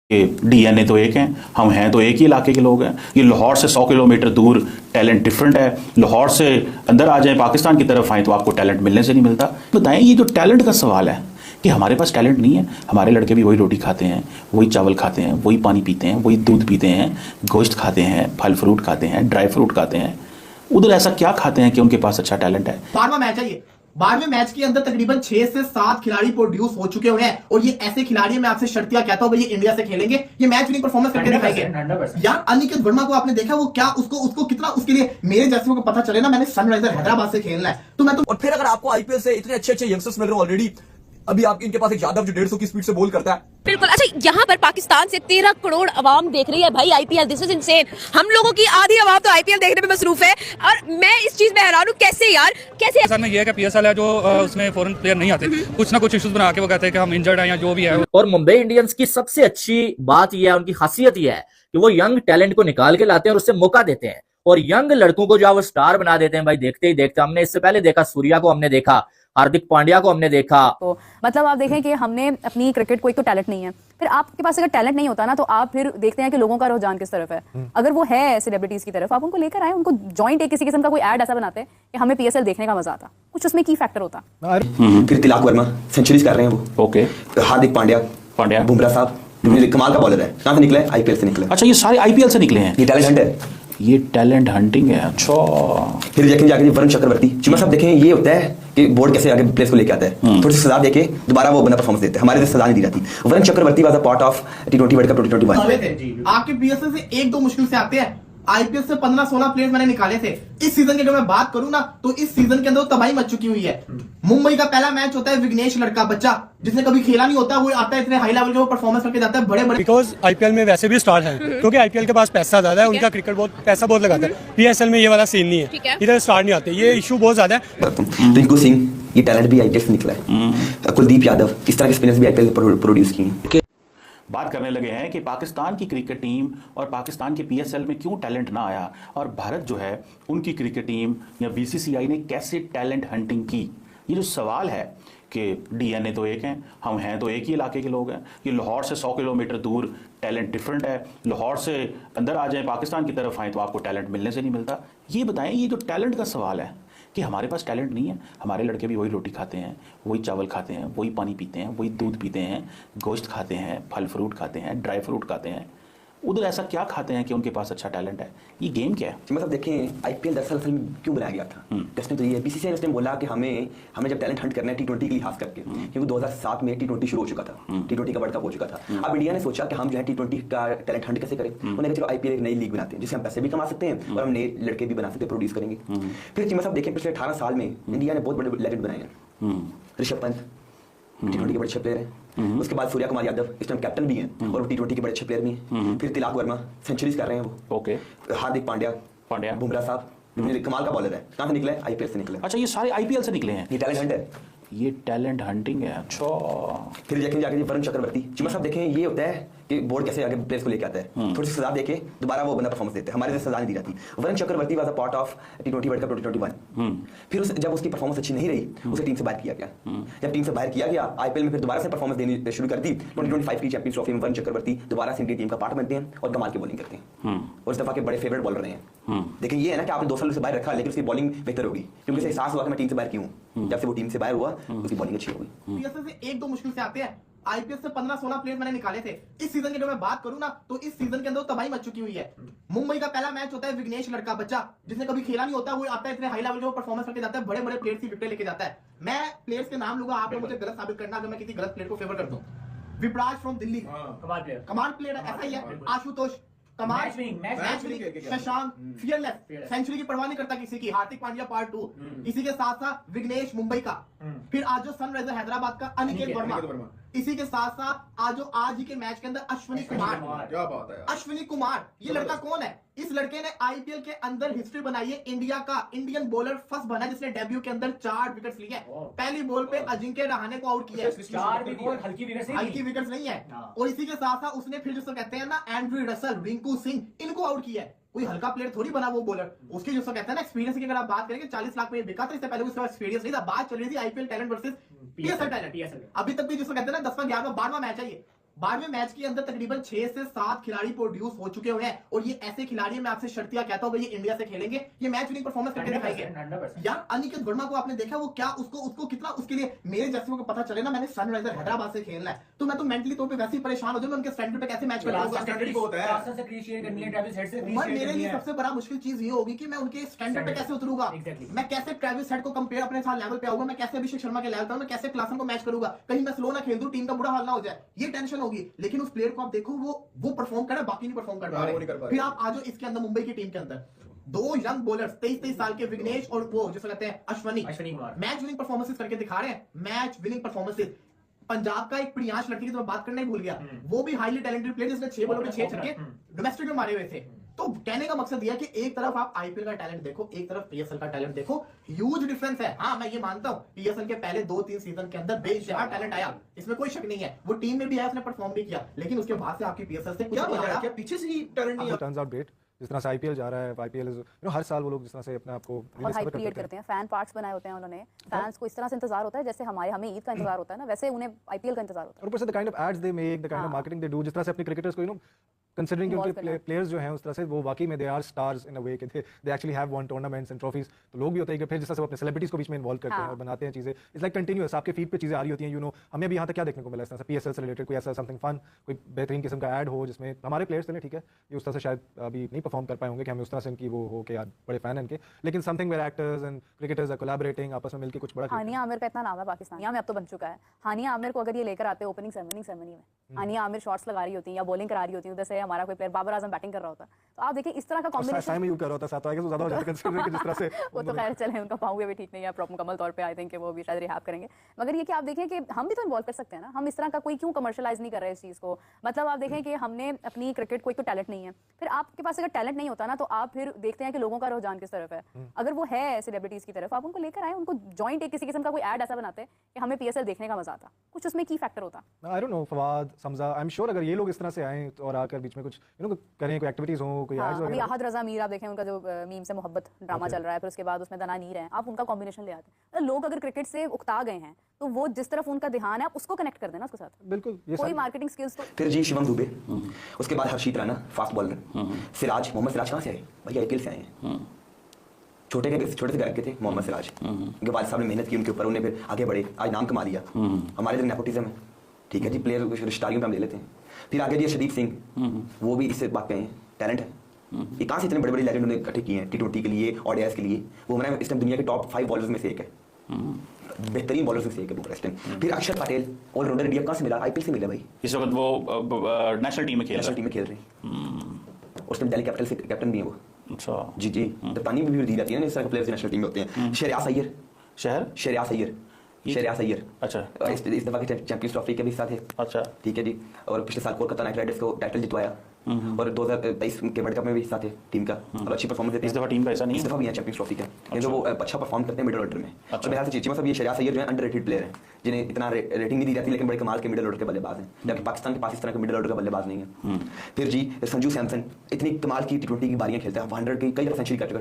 DNA तो एक है, हम हैं तो एक ही इलाके के लोग हैं। ये लाहौर से 100 किलोमीटर दूर टैलेंट डिफरेंट है। लाहौर से अंदर आ जाएं, पाकिस्तान की तरफ आएँ तो आपको टैलेंट मिलने से नहीं मिलता। बताएं, ये जो टैलेंट का सवाल है कि हमारे पास टैलेंट नहीं है, हमारे लड़के भी वही रोटी खाते हैं, वही चावल खाते हैं, वही पानी पीते हैं, वही दूध पीते हैं, गोश्त खाते हैं, फल फ्रूट खाते हैं, ड्राई फ्रूट खाते हैं। उधर ऐसा क्या खाते हैं कि उनके पास अच्छा टैलेंट है? 12वां मैच है ये। 12वें मैच के अंदर तकरीबन 6 से 7 खिलाड़ी प्रोड्यूस हो चुके हुए हैं और ये ऐसे खिलाड़ी, मैं आपसे शर्तिया कहता हूं भाई, ये इंडिया से खेलेंगे, ये मैच विनिंग परफॉर्मेंस करके दिखाएंगे। यार अनिकेत वर्मा को आपने देखा, वो क्या उसको कितना, उसके लिए मेरे जैसे को पता चले ना, मैंने सनराइजर हैदराबाद से खेलना है तो मैं तो। और फिर अगर आपको आईपीएल से इतने अच्छे अच्छे यंगस्टर्स मिल रहे हैं ऑलरेडी, अभी आप इनके पास एक यादव जो 150 की स्पीड से बॉल करता है। बिल्कुल। अच्छा, यहाँ पर पाकिस्तान से 13 करोड़ आवाम देख रही है भाई आईपीएल। This is insane. हम लोगों की आधी आवाम तो आईपीएल देखने में मसरूफ है और मैं इस चीज में हैरान हूँ, कैसे यार, कैसे। सर में ये है कि पीएसएल है जो उसमें फॉरेन प्लेयर नहीं आते, कुछ ना कुछ इश्यूज बना के वो कहते हैं कि हम इंजर्ड हैं या जो भी है। और मुंबई इंडियंस की सबसे अच्छी बात यह है, उनकी खासियत यह है कि वो यंग टैलेंट को निकाल के लाते हैं और उससे मौका देते हैं और यंग लड़कों को जो वो स्टार बना देते हैं भाई, देखते ही देखते। हमने इससे पहले देखा सूर्या को, हमने देखा हार्दिक पांड्या को, हमने देखा। तो मतलब आप देखें कि हमने अपनी क्रिकेट को, एक तो टैलेंट नहीं है, फिर आपके पास अगर टैलेंट नहीं होता ना तो आप फिर देखते हैं कि लोगों का रुझान किस तरफ है। अगर वो है सेलिब्रिटीज की तरफ, आप उनको लेकर आए, उनको जॉइंट एक किसी किस्म का कोई ऐड ऐसा बनाते हैं कि हमें पीएसएल देखने का मजा आता, कुछ उसमें की फैक्टर होता। फिर तिलक वर्मा सेंचुरीज कर रहे हैं वो। ओके। हार्दिक पांड्या बुमराह साहब कमाल का बॉलर है। कहां से निकला है? आईपीएल से निकला। अच्छा, ये सारे आईपीएल से निकले हैं? ये टैलेंट हंट है, ये टैलेंट हंटिंग है। अच्छा। फिर देखें जाके वरुण चक्रवर्ती, चुमा साहब देखें, ये होता है कि बोर्ड कैसे आगे प्लेस को लेके आता है, थोड़ी सी सजा देके दोबारा वो बंदा परफॉर्मेंस देते हैं, हमारे से सजा नहीं दी जाती। Varun Chakravarthy was a part of टी20 वर्ल्ड कप 2021। आपके पीएसएल से 1-2 मुश्किल से आते हैं, आईपीएल से 15-16 प्लेयर्स मैंने निकाले थे। इस सीजन की अगर मैं बात करूं ना तो इस सीजन के अंदर तबाही मच चुकी हुई है। मुंबई का पहला मैच होता है, विघ्नेश लड़का बच्चा जिसने कभी खेला नहीं होता, वो आता है इतने हाई लेवल के वो परफॉर्मेंस करके जाता है, बड़े बड़े। बिकॉज आईपीएल में वैसे भी स्टार हैं, क्योंकि आईपीएल के पास पैसा ज्यादा है, उनका क्रिकेट बहुत पैसा बहुत लगाता है। पीएसएल में ये वाला सीन नहीं है, इधर स्टार नहीं आते, ये इशू बहुत ज्यादा है। रिंकू सिंह, ये टैलेंट भी आईपीएल से निकला है। कुलदीप यादव, इस तरह के स्पिनर्स भी आईपीएल में प्रोड्यूस किए। बात करने लगे हैं कि पाकिस्तान की क्रिकेट टीम और पाकिस्तान के पीएसएल में क्यों टैलेंट ना आया और भारत जो है उनकी क्रिकेट टीम या बीसीसीआई ने कैसे टैलेंट हंटिंग की। ये जो सवाल है कि डीएनए तो एक है, हम हैं तो एक ही इलाके के लोग हैं। ये लाहौर से 100 किलोमीटर दूर टैलेंट डिफरेंट है। लाहौर से अंदर आ जाएं, पाकिस्तान की तरफ आएँ तो आपको टैलेंट मिलने से नहीं मिलता। ये बताएं, ये जो टैलेंट का सवाल है कि हमारे पास टैलेंट नहीं है, हमारे लड़के भी वही रोटी खाते हैं, वही चावल खाते हैं, वही पानी पीते हैं, वही दूध पीते हैं, गोश्त खाते हैं, फल फ्रूट खाते हैं, ड्राई फ्रूट खाते हैं। उधर ऐसा क्या खाते हैं कि उनके पास अच्छा टैलेंट है? ये गेम क्या है? मतलब देखें, आईपीएल दरअसल फिल्म क्यों बनाया गया था, उसने तो ये बीसीसीआई ने बोला कि हमें जब टैलेंट हंट करना है टी20 के लिहाज करके, क्योंकि 2007 में टी20 शुरू हो चुका था, टी20 का वर्ल्ड कप हो चुका था। अब इंडिया ने सोचा कि हम जो है टी20 का टैलेंट हंट कैसे करें। उन्होंने कहा चलो आईपीएल एक नई लीग बनाते हैं जिससे हम पैसे भी कमा सकते हैं और हम नए लड़के भी बना सकते हैं, प्रोड्यूस करेंगे। फिर चिमा साहब देखें, पिछले 18 साल में इंडिया ने बहुत बड़े लेजेंड बनाए हैं। ऋषभ पंत टी20 के बड़े अच्छे प्लेयर हैं। उसके बाद सूर्या कुमार यादव इस टाइम कैप्टन भी हैं और टी20 के बड़े अच्छे प्लेयर भी हैं। फिर तिलक वर्मा सेंचुरीज कर रहे हैं वो। ओके। हार्दिक पांड्या बुमराह साहब कमाल का बॉलर है। कहां से निकला है? आईपीएल से निकला। अच्छा, ये सारे आईपीएल से निकले हैं? ये टैलेंट हंट है, ये टैलेंट हंटिंग है। अच्छा। फिर देखें जाके वरुण चक्रवर्ती, चुमा साहब देखें, ये होता है कि बोर्ड कैसे आगे प्लेस को लेके आता है, थोड़ी सी सजा देके दोबारा वो बंदा परफॉर्मेंस देते हैं, हमारे से सजा नहीं दी जाती। Varun Chakravarthy was a part of टी20 वर्ल्ड कप 2021। फिर जब उसकी परफॉर्मेंस अच्छी नहीं रही, उसे टीम से बाहर किया गया। जब टीम से बाहर किया गया, आईपीएल में फिर दोबारा से परफॉर्मेंस देनी शुरू कर दी। 2025 की चैंपियंस ट्रॉफी में वरुण चक्रवर्ती दोबारा से इंडियन टीम का पार्ट बनते हैं और कमाल की बॉलिंग करते हैं और इस दफा के बड़े फेवरेट बॉलर रहे हैं। लेकिन ये है ना कि आपने 2 साल से बाहर रखा, लेकिन उसकी बॉलिंग बेहतर होगी क्योंकि उसे एहसास हुआ कि मैं टीम से बाहर क्यों हूं। जब से वो टीम से बाहर हुआ, उसकी बॉलिंग अच्छी होगी। पीएसएल से 1-2 मुश्किल से आते हैं, आईपीएल से 15-16 प्लेयर्स मैंने निकाले थे। इस सीजन की अगर मैं बात करूं ना तो इस सीजन के अंदर तबाही मच चुकी हुई है। मुंबई का पहला मैच होता है, विघ्नेश लड़का बच्चा जिसने कभी खेला नहीं होता, वो आता है इतने हाई लेवल के वो परफॉर्मेंस करके जाता है, बड़े बड़े प्लेयर्स की विकेट लेके जाता है। मैं प्लेयर्स के नाम लूंगा, आप लोग मुझे गलत साबित करना अगर मैं किसी गलत प्लेयर को फेवर कर दूं। विपराज फ्रॉम दिल्ली, कमाल प्लेयर ऐसा ही है। आशुतोष कमाल, शशांक फियरलेस, सेंचुरी की परवाह नहीं करता किसी की। हार्दिक पांड्या पार्ट 2, इसी के साथ साथ विघ्नेश मुंबई का। फिर आज जो सनराइजर हैदराबाद का अनिकेत वर्मा, इसी के साथ साथ आज ही के मैच के अंदर अश्विनी कुमार। क्या बात है, अश्विनी कुमार, ये लड़का कौन है? इस लड़के ने आईपीएल के अंदर हिस्ट्री बनाई है। इंडिया का इंडियन बॉलर फर्स्ट बना जिसने डेब्यू के अंदर 4 विकेट्स लिए। पहली बॉल पे अजिंक्य रहाणे को आउट किया है। 4 विकेट हल्की विकेट्स नहीं है। और इसी के साथ साथ उसने फिर जिसको कहते हैं ना एंड्रयू रसल, रिंकू सिंह, इनको आउट किया है। कोई हल्का प्लेयर थोड़ी बना वो बॉलर। उसके जो कहते हैं ना एक्सपीरियंस की अगर आप बात करेंगे, 40 लाख में बिका था, इससे पहले उसका एक्सपीरियंस नहीं था। बात चल रही थी IPL talent versus PSL talent. अभी तक भी जिसको कहते हैं ना 10वां 11वां 12वां मैच है ये। 12वें मैच के अंदर तकरीबन 6 से 7 खिलाड़ी प्रोड्यूस हो चुके हुए हैं और ये ऐसे खिलाड़ी, मैं आपसे शर्तिया कहता हूं, ये इंडिया से खेलेंगे, ये मैच विनिंग परफॉर्मेंस करके दिखाएंगे। यार अनिकेत वर्मा को आपने देखा, वो क्या उसको कितना, उसके लिए मेरे जैसे को पता चले ना मैंने सनराइजर हैदराबाद से खेलना है तो मैं तो मेंटली तौर पे वैसे ही परेशान हो जाऊं, मैं उनके स्टैंडर्ड पे कैसे मैच करूंगा। मेरे लिए सबसे बड़ा मुश्किल चीज ये होगी कि मैं उनके स्टैंडर्ड पे कैसे उतरूंगा, मैं कैसे ट्रेविस हेड को कंपेयर अपने साथ लेवल पे आऊंगा, मैं कैसे अभिषेक शर्मा के लेवल पे, मैं कैसे क्लासन को मैच करूंगा, कहीं मैं स्लो ना खेल दूं, टीम का बुरा हाल ना हो जाए, ये टेंशन होगी। लेकिन उस प्लेयर को आप देखो, वो परफॉर्म कर रहा है, बाकी नहीं परफॉर्म कर पा रहे। फिर आप आ जाओ इसके अंदर, मुंबई की टीम के अंदर 2 यंग बॉलर्स 23 साल के विघ्नेश और वो जिसे कहते हैं अश्वनी मैच विनिंग परफॉर्मेंसेस करके दिखा रहे हैं, मैच विनिंग परफॉर्मेंसेस। पंजाब का एक प्रियांश लड़की की तो मैं बात करना ही भूल गया, वो भी हाईली टैलेंटेड प्लेयर जिसने 6 बॉलों पे 6 छक्के डोमेस्टिक में मारे हुए थे। तो कहने का मकसद यह कि एक तरफ आप आईपीएल का टैलेंट देखो, एक तरफ पीएसएल का टैलेंट देखो, ह्यूज डिफरेंस है। हाँ मैं ये मानता हूँ पीएसएल के पहले 2-3 सीजन के अंदर बेशुमार टैलेंट आया, इसमें कोई शक नहीं है, वो टीम में भी आया, उसने परफॉर्म भी किया, लेकिन उसके बाद से आपकी पीएसएल से कुछ नहीं आ रहा, पीछे से ही टैलेंट नहीं आया। जिस तरह से आईपीएल जा रहा है, आईपीएल हर साल वो लोग जिस तरह से अपने आप को हाइप क्रिएट करते हैं, फैन पार्ट्स बनाए होते हैं उन्होंने, फैंस को इस तरह से इंतजार होता है जैसे हमें ईद का इंतजार होता है ना, वैसे उन्हें आईपीएल का इंतजार होता है। और ऊपर से the kind of ads they make, the kind of marketing they do, जिस तरह से अपने क्रिकेटर्स को कंसिडरिंग कि उनके प्लेयर्स जो हैं उस तरह से वो वाकई में दे आर स्टार्स इन अ वे कि they actually have one tournaments and trophies. तो लोग भी होते हैं कि फिर जिस तरह से वो अपने सेलिब्रिटीज को बीच में इन्वॉल्व करते हैं और बनाते हैं चीजें, इट्स लाइक कंटिन्यूअस, आपके फीड पे चीजें आ रही होती हैं। हमें भी यहाँ तक क्या देखने को मिला इस तरह से पीएसएल से रिलेटेड कोई ऐसा समथिंग फन, कोई बेहतरीन किस्म का ऐड हो जिसमें हमारे प्लेयर्स चले, ठीक है ये उस तरह से शायद अभी नहीं परफॉर्म कर पाए होंगे कि हमें उस तरह से इनकी वो हो के यार बड़े फैन हैं इनके, लेकिन something where actors and cricketers are collaborating, आपस में मिलकर कुछ बड़ा। हानिया आमिर का इतना नाम है पाकिस्तान में, अब तो बन चुका है। हानिया आमिर को अगर ये लेकर आते ओपनिंग सेरेमनी में, हानिया आमिर शॉट्स लगा रही होती है या बॉलिंग करा रही होती है, उधर से हमारा कोई प्लेयर बाबर आजम बैटिंग कर रहा होता, तो आप देखिए इस तरह का कॉम्बिनेशन यू कर रहा था साथ आगे तो ज्यादा हो जाता कंसीडर कि जिस तरह से वो तो खैर चले, उनका पाँव भी ठीक नहीं है प्रॉपर मुकम्मल तौर पे, आई थिंक वो भी शायद रिहैब करेंगे। मगर ये कि आप देखें कि हम भी तो इन्वॉल्व कर सकते हैं ना, हम इस तरह का कोई क्यों कमर्शलाइज नहीं कर रहे इस चीज़ को। मतलब आप देखें कि हमने अपनी क्रिकेट, कोई तो टैलेंट नहीं है, फिर आपके पास अगर टैलेंट नहीं होता ना तो आप फिर देखते हैं कि लोगों का रुझान किस तरफ है। अगर वो है सेलिब्रिटीज की तरफ, आप उनको लेकर आए, उनको जॉइंट एक किसी किस्म का कोई ऐड ऐसा बनाते हैं कि हमें पीएसएल देखने का मजा आता, कुछ उसमें की फैक्टर होता। आई डोंट नो फवाद समझा, आई एम श्योर अगर ये लोग इस तरह से आए और आकर बीच में कुछ करें, कोई एक्टिविटीज हो, कोई एड्स अभी अहद रजा मीर आप देखें, उनका जो मीम से मोहब्बत ड्रामा चल रहा है, फिर उसके बाद उसमें दना नीर है, आप उनका कॉम्बिनेशन ले आते हैं। लोग अगर क्रिकेट से उकता गए हैं तो वो जिस तरफ उनका ध्यान है आप उसको कनेक्ट कर देना उसके साथ, बिल्कुल कोई मार्केटिंग स्किल्स। तो फिर जी शिवम दुबे, उसके बाद हर्षित राणा फास्ट बॉलर, सिराज, मोहम्मद सिराज कहाँ से आए भाई, आईपीएल से आए हैं, छोटे से घर के थे मोहम्मद सिराज, उनके वालिद साहब ने मेहनत की उनके ऊपर, उन्हें फिर आगे बढ़े, आज नाम कमा लिया। हमारे लिए नेपोटिज्म है, ठीक है जी, प्लेयर रिश्तेदारियों पे हम ले लेते हैं। फिर आगे जी शदीप सिंह, वो भी इससे बात पे हैं, टैलेंट है, ये कहाँ से इतने बड़े बड़े लेजेंड उन्होंने इकट्ठे किए हैं टी20 के लिए, ओडीआईएस के लिए। वो हमारे इस टाइम दुनिया के टॉप 5 बॉलर्स में से एक है, बेहतरीन बॉलर्स में से एक है बुकरेस्ट। फिर अक्षर पटेल ऑलराउंडर इंडिया, कहाँ से मिला, आईपीएल से मिला भाई, इस वक्त वो नेशनल टीम में खेल रहे हैं, उस टाइम दिल्ली कैपिटल से कैप्टन भी है वो। अच्छा जी जी, कप्तानी भी दी जाती है ना, इस तरह के प्लेयर्स नेशनल टीम में होते हैं। श्रेयास अय्यर, श्रेयास अय्यर, अच्छा इस दफा के चैंपियंस ट्रॉफी के भी साथ है, अच्छा ठीक है जी, और पिछले साल कोलकाता नाइट राइडर्स को टाइटल जितवाया, और 2023 के वर्ल्ड कप में भी साथ है टीम का, और अच्छी परफॉर्मेंस देते हैं। इस दफा टीम का ऐसा नहीं, इस दफा भी है चैंपियंस ट्रॉफी का, जो वो अच्छा परफॉर्म करते हैं मिडिल ऑर्डर में। और मेरे ख्याल से चीमा साहब, ये श्रेयास अय्यर जो है अंडररेटेड प्लेयर है, जिन्हें इतना रेटिंग नहीं दी जाती, लेकिन बड़े कमाल के मिडिल ऑर्डर के बल्लेबाज हैं, जबकि पाकिस्तान के पास इस तरह के मिडिल ऑर्डर का बल्लेबाज नहीं है। फिर जी संजू सैमसन, इतनी कमाल की टी20 की बारियां खेलता है, 100 की कई सेंचुरी कर चुका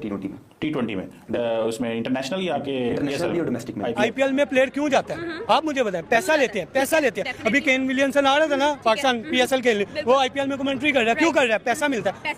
टी20 में, उसमें इंटरनेशनल या इंटरनेशनल और डोमेस्टिक में। आईपीएल में प्लेयर क्यों जाता है आप मुझे बताएं, पैसा लेते हैं। अभी केन विलियमसन आ रहा था ना पाकिस्तान पीएसएल के लिए, वो आईपीएल में कमेंट्री कर रहा है, क्यों कर रहा है, पैसा मिलता है।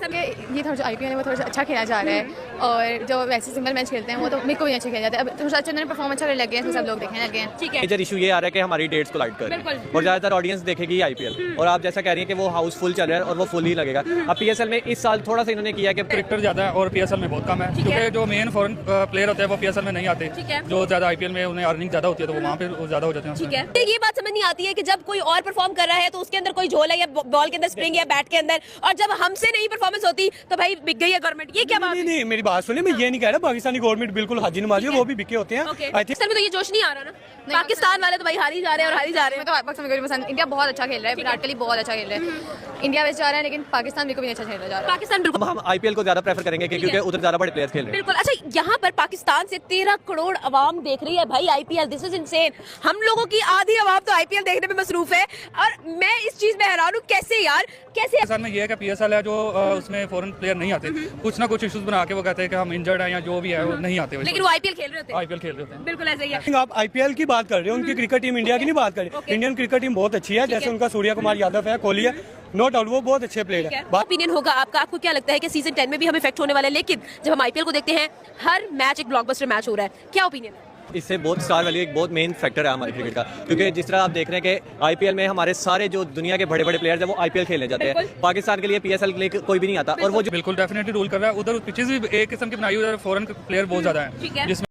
ये थोड़ा आईपीएल है वो थोड़ा अच्छा खेला जा रहा है, और जो वैसे सिंगल मैच खेलते हैं वो तो मेरे को भी अच्छे खेले जाते हैं। अब थोड़ा अच्छा परफॉर्म अच्छा लग गया है, सब लोग देखने लगे हैं। ठीक है, मेजर इशू ये आ रहा है कि हमारी डेट्स को लाइट करें और ज़्यादातर ऑडियंस देखेगी आईपीएल, और आप जैसा कह रही हैं कि वो हाउसफुल चल रहा है और वो फुल ही लगेगा। अब पीएसएल में इस साल थोड़ा सा इन्होंने किया कि क्रिकेटर ज़्यादा है और पीएसएल में बहुत कम है, क्योंकि जो मेन फॉरेन प्लेयर होते हैं वो पीएसएल में नहीं आते, जो ज़्यादा आईपीएल में उन्हें अर्निंग ज़्यादा होती है तो वो वहाँ पे ज़्यादा हो जाते हैं। ठीक है, ये बात समझ नहीं आती है कि जब कोई और परफॉर्म कर रहा है तो उसके अंदर कोई झोल है या बॉल के अंदर स्प्रिंग है बैट के अंदर, और जब हमसे नहीं परफॉर्मेंस होती तो भाई बिक गई है गवर्नमेंट। ये क्या बात है? नहीं, मेरी बात सुनिए, मैं ये नहीं कह रहा पाकिस्तानी गवर्नमेंट बिल्कुल हाजी नमाजी है, वो भी बिके होते हैं। पाकिस्तान में तो ये जोश नहीं आ रहा ना, पाकिस्तान वाले तो भाई हारी जा रहे हैं और हारी जा रहे हैं। तो इंडिया बहुत अच्छा खेल रहा है, विराट कोहली बहुत अच्छा खेल रहा है, इंडिया वैसे जा रहा है, लेकिन पाकिस्तान बिल्कुल भी अच्छा खेल रहा है। पाकिस्तान बिल्कुल, हम आईपीएल को ज्यादा प्रेफर करेंगे क्योंकि उधर ज्यादा बड़े प्लेयर्स खेल रहे हैं। बिल्कुल। अच्छा, यहाँ पर पाकिस्तान से 13 करोड़ आवाम देख रही है भाई आईपीएल, दिस इज इनसेन। हम लोगों की आधी आवाम तो आईपीएल देखने में मसरूफ है, और मैं इस चीज में हैरान हूँ, कैसे यार, कैसे। पाकिस्तान में ये है कि पीएसएल है जो उसमें फॉरेन प्लेयर नहीं आते, कुछ ना कुछ इश्यूज बना के वो कहते हैं कि हम इंजर्ड हैं या जो भी है वो नहीं आते, लेकिन वो आईपीएल खेल रहे होते हैं। आईपीएल खेल रहे होते हैं, बिल्कुल ऐसे ही है। आप आईपीएल की बात कर रहे हैं, उनकी क्रिकेट टीम इंडिया की नहीं बात कर रहे। इंडियन क्रिकेट टीम बहुत अच्छी है, जैसे उनका सूर्या कुमार यादव है, कोहली है, नो डाउट वो बहुत अच्छे प्लेयर है। ओपिनियन होगा आपका, आपको क्या लगता है कि सीजन 10 में भी हमें इफेक्ट होने वाला है? लेकिन जब हम आईपीएल को देखते हैं हर मैच एक ब्लॉकबस्टर मैच हो रहा है, क्या ओपिनियन? इससे बहुत स्टार वैल्यू एक बहुत मेन फैक्टर है हमारे क्रिकेट का, क्योंकि जिस तरह आप देख रहे हैं कि आईपीएल में हमारे सारे जो दुनिया के बड़े बड़े प्लेयर्स हैं वो आईपीएल खेलने जाते हैं। पाकिस्तान के लिए पीएसएल के लिए कोई भी नहीं आता, और वो बिल्कुल डेफिनेटली रूल कर रहा है। उधर पिचेस भी एक किस्म की बनाई हुई है, फॉरेन प्लेयर बहुत ज्यादा है, जिसमें